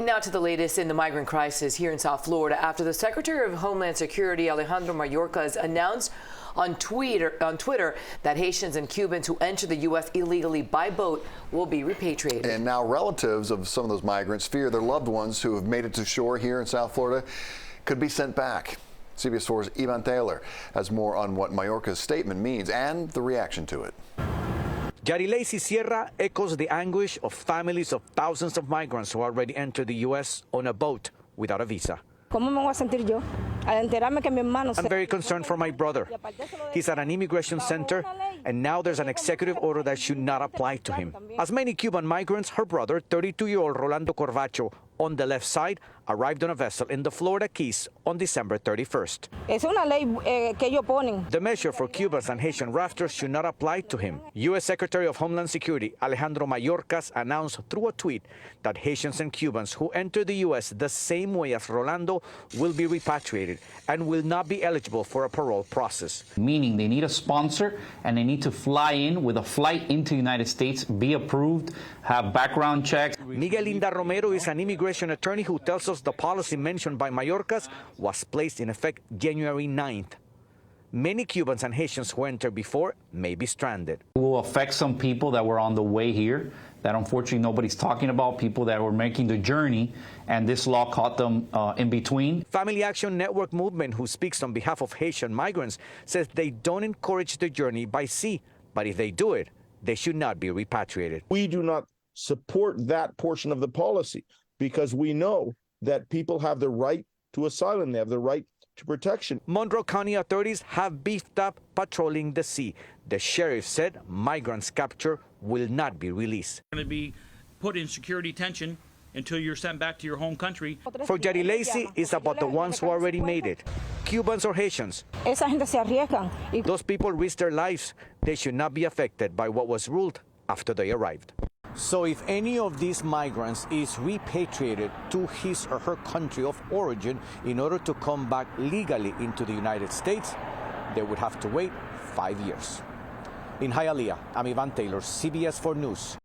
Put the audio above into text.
And now to the latest in the migrant crisis here in South Florida after the Secretary of Homeland Security Alejandro Mayorkas announced on Twitter that Haitians and Cubans who enter the U.S. illegally by boat will be repatriated. And now relatives of some of those migrants fear their loved ones who have made it to shore here in South Florida could be sent back. CBS 4's Ivan Taylor has more on what Mayorkas' statement means and the reaction to it. Yarilei Sierra echoes the anguish of families of thousands of migrants who already entered the U.S. on a boat without a visa. I'm very concerned for my brother. He's at an immigration center, and now there's an executive order that should not apply to him. As many Cuban migrants, her brother, 32-year-old Rolando Corvacho, on the left side, arrived on a vessel in the Florida Keys on December 31st. The measure for Cubans and Haitian rafters should not apply to him. U.S. Secretary of Homeland Security Alejandro Mayorkas announced through a tweet that Haitians and Cubans who enter the U.S. the same way as Rolando will be repatriated and will not be eligible for a parole process. Meaning they need a sponsor and they need to fly in with a flight into the United States, be approved, have background checks. Miguel Linda Romero is an immigration attorney who tells us the policy mentioned by Mayorkas was placed in effect January 9th. Many Cubans and Haitians who entered before may be stranded. It will affect some people that were on the way here that unfortunately nobody's talking about, people that were making the journey, and this law caught them in between. Family Action Network Movement, who speaks on behalf of Haitian migrants, says they don't encourage the journey by sea, but if they do it, they should not be repatriated. We do not support that portion of the policy because we know that people have the right to asylum, they have the right to protection. Monroe County authorities have beefed up patrolling the sea. The sheriff said migrants captured will not be released. Going to be put in security detention until you're sent back to your home country. For Yarilei, it's about the ones who already made it, Cubans or Haitians. Those people risk their lives. They should not be affected by what was ruled after they arrived. So if any of these migrants is repatriated to his or her country of origin in order to come back legally into the United States, they would have to wait 5 years. In Hialeah, I'm Ivan Taylor, CBS 4 News.